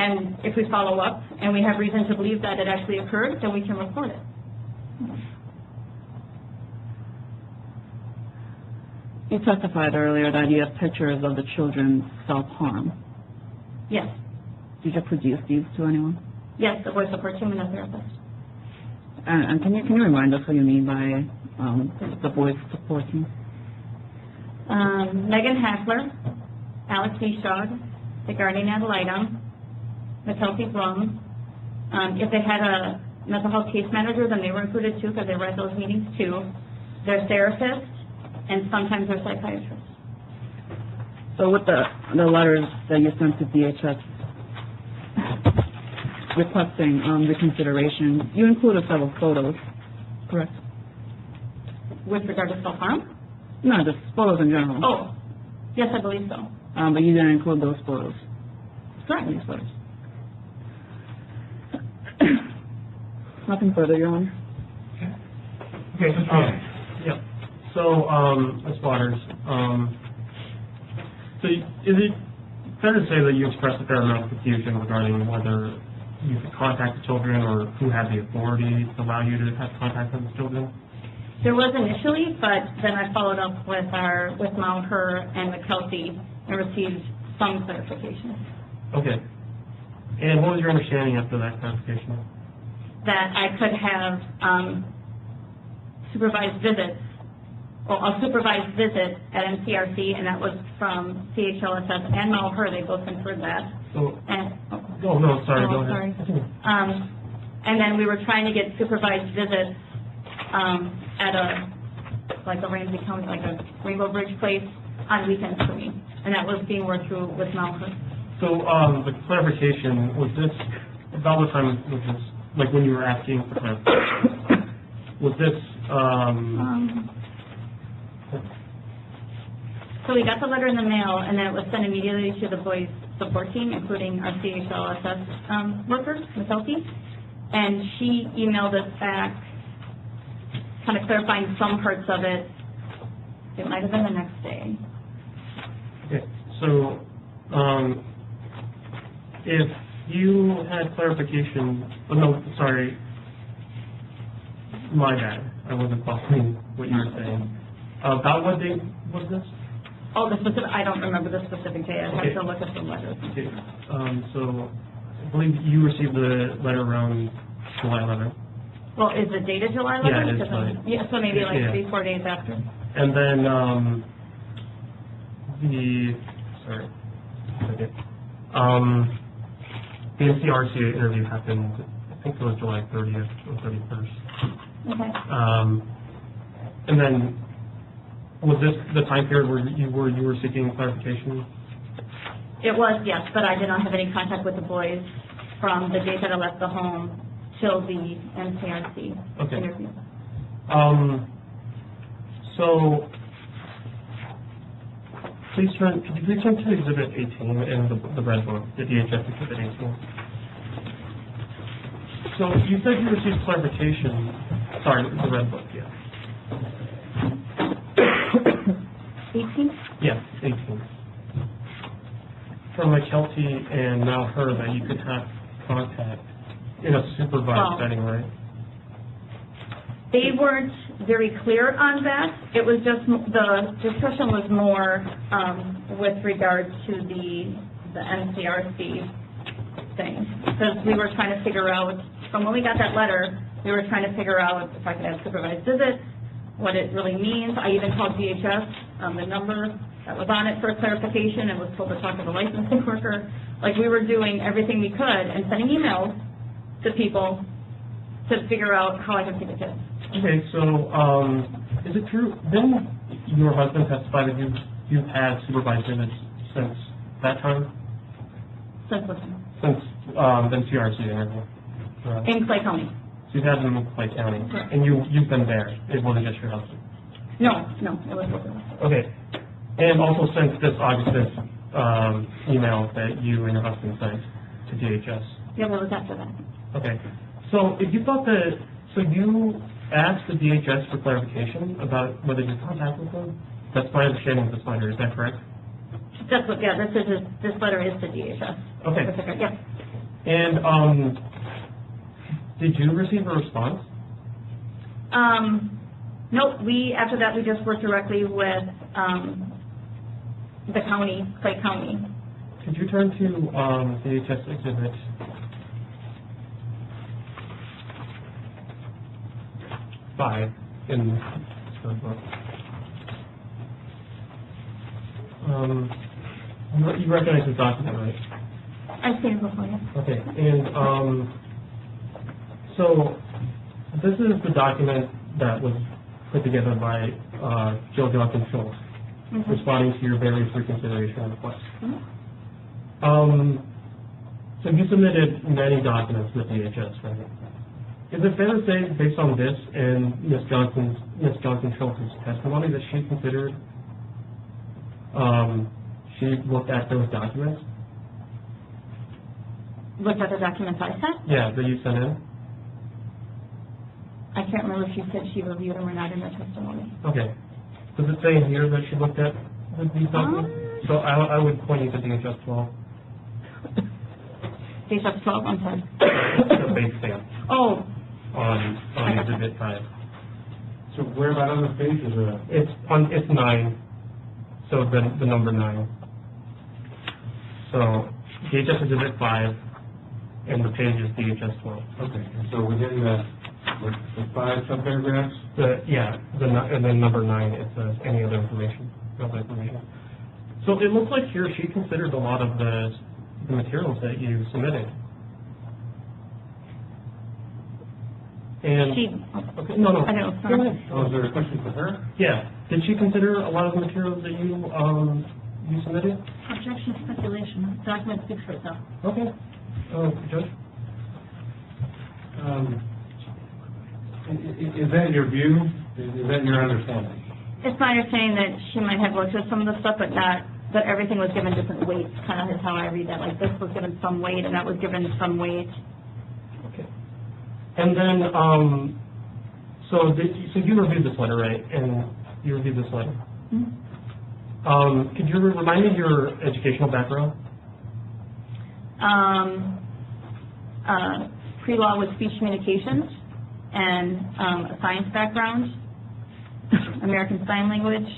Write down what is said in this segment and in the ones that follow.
And if we follow up and we have reason to believe that it actually occurred, then we can report it. You testified earlier that you have pictures of the children's self-harm. Yes. Did you produce these to anyone? Yes, the boy support team and the therapist. And can you remind us what you mean by the boy support team? Megan Hackler, Alex Eashog, the guardian ad litem, McKelty Blum. If they had a mental health case manager, then they were included too, because they were at those meetings too. Their therapist, and sometimes their psychiatrist. So with the letters that you sent to DHS requesting reconsideration, you included several photos, correct? With regard to self-harm? No, just photos in general. Oh, yes, I believe so. But you didn't include those photos. Correct. These photos. Nothing further, Your Honor. Okay. Yeah. So, Ms. Waters, so is it fair to say that you expressed a fair amount of confusion regarding whether you could contact the children or who had the authority to allow you to have contact with the children? There was initially, but then I followed up with Malher and McKelty and received some clarification. Okay. And what was your understanding after that clarification? That I could have supervised visits, or a supervised visit at MCRC, and that was from CHLSS and Malher. They both confirmed that. So, And, sorry, go ahead. Sorry. And then we were trying to get supervised visits at a Ramsey County, like a Rainbow Bridge place on weekends for me, and that was being worked through with Malher. So, the clarification, was this, about what time was this, like when you were asking for clarification? Was this, so we got the letter in the mail, and then it was sent immediately to the boys' support team, including our CHLSS worker, McKelty, and she emailed us back, kind of clarifying some parts of it. It might have been the next day. Okay, so if you had clarification, my bad, I wasn't following what you were saying. About what date was this? Oh, the specific, I don't remember the specific day. I have to look at the letter. Okay, so I believe you received the letter around July 11th. Well, is it dated July 11th? Yeah, it is. Yeah, so maybe like 3-4 days after. And then the NCRC interview happened, I think it was July 30th or 31st. Okay. And then, was this the time period where you were seeking clarification? It was, yes, but I did not have any contact with the boys from the date that I left the home till the NCRC interview. So, could you please turn to Exhibit 18 in the Red Book, the DHS Exhibit 18? So, you said you received clarification, sorry, the Red Book, yeah. 18? Yes, 18. From McKelty and Malher that you could have contact in a supervised setting, right? They weren't very clear on that. It was just, the discussion was more with regard to the NCRC thing. Because we were trying to figure out, from when we got that letter, we were trying to figure out if I could have supervised visits, what it really means. I even called DHS, the number that was on it for clarification, and was told to talk to the licensing worker. Like, we were doing everything we could and sending emails to people to figure out how I could see the kids. Okay, so is it true, didn't your husband testify that you've had supervised visits since that time? Since what time? Since the NCRC interview. In Clay County. So you've had them in Clay County. Correct. And you've been there. It wasn't just your husband. No, it was both of us. Okay. And also since this August 5th email that you and your husband sent to DHS. Yeah, what was after that? Okay. So if you thought that, so you asked the DHS for clarification about whether you contacted them? That's my understanding of this letter. Is that correct? That's what, yeah, this letter is to DHS. Okay. Yes. And, did you receive a response? Nope, after that, we just worked directly with, the county, Clay County. Could you turn to, DHS Exhibit 5 in the book? You recognize this document, right? I've seen it before, yeah. Okay, and, so, this is the document that was put together by, Jill Johnson Schultz, responding to your various reconsideration requests. So you submitted many documents with DHS, right? Is it fair to say, based on this and Ms. Johnson Schultz's testimony, that she considered, she looked at those documents? Looked at the documents I sent? Yeah, that you sent in? I can't remember if she said she reviewed them or not in her testimony. Okay. Does it say in here that she looked at these documents? So I would point you to DHS 12. DHS 12, I'm sorry. The base stamp Oh, on Exhibit 5. So where about on the page is it? It's 9. So the number 9. So DHS Exhibit 5, and the page is DHS 12. Okay, and so within the 5 subparagraphs? And then number 9, it says any other information, other information. So it looks like here she considered a lot of the materials that you submitted. And she, okay, no. I don't know. Go ahead. Oh, is there a question for her? Yeah. Did she consider a lot of the materials that you submitted? Objection, speculation. Document speaks for itself. Okay. Judge? Is that your view? Is that your understanding? It's my understanding that she might have looked at some of the stuff, but not, that everything was given different weights, kind of is how I read that. Like this was given some weight and that was given some weight. Okay. And then, so you reviewed this letter, right? And you reviewed this letter. Mm-hmm. Could you remind me of your educational background? Pre-law with speech communications and a science background, American Sign Language.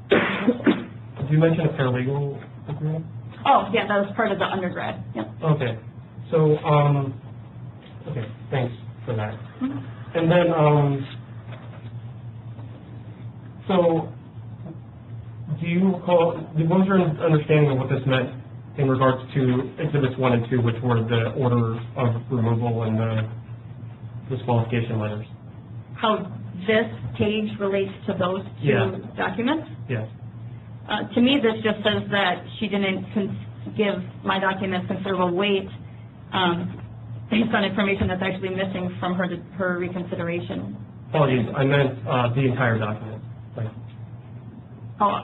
Did you mention a paralegal degree? Oh, yeah, that was part of the undergrad. Yep. Okay. So, okay, thanks for that. Mm-hmm. And then, so, what was your understanding of what this meant in regards to Exhibits 1 and 2, which were the order of removal and the disqualification letters? How this page relates to those two documents? Yes. To me, this just says that she didn't give my documents considerable weight based on information that's actually missing from her reconsideration. Apologies, I meant the entire document. Oh,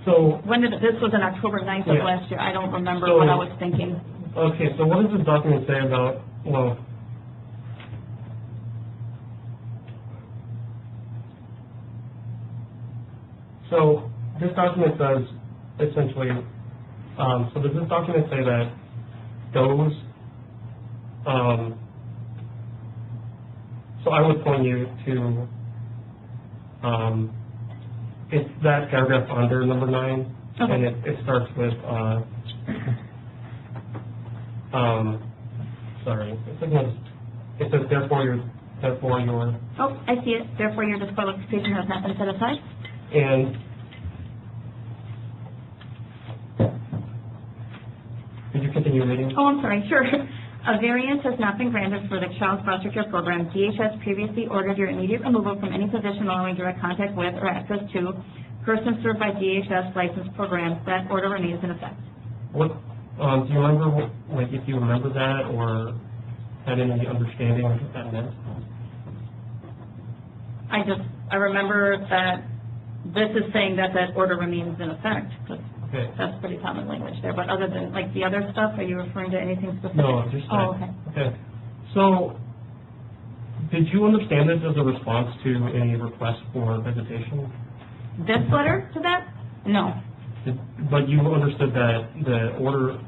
So, this was in October 9th of last year. I don't remember So- what I was thinking. okay, so what does this document say about, well, so this document says essentially, so does this document say that those, so I would point you to, it's that paragraph under number 9, Okay. and it starts with, sorry, it says therefore your, Oh, I see it. Therefore, your disqualification has not been set aside. and could you continue reading? Oh, I'm sorry. Sure. A variance has not been granted for the child foster care program. DHS previously ordered your immediate removal from any position allowing direct contact with or access to persons served by DHS licensed programs. That order remains in effect. What, do you remember, if you remember that, or had any understanding of what that meant? I remember that this is saying that order remains in effect, because Okay. that's pretty common language there. But other than, like, the other stuff, are you referring to anything specific? No, just that. Oh, okay. Okay. So, did you understand this as a response to any request for visitation? This letter to that? No. But you understood that the order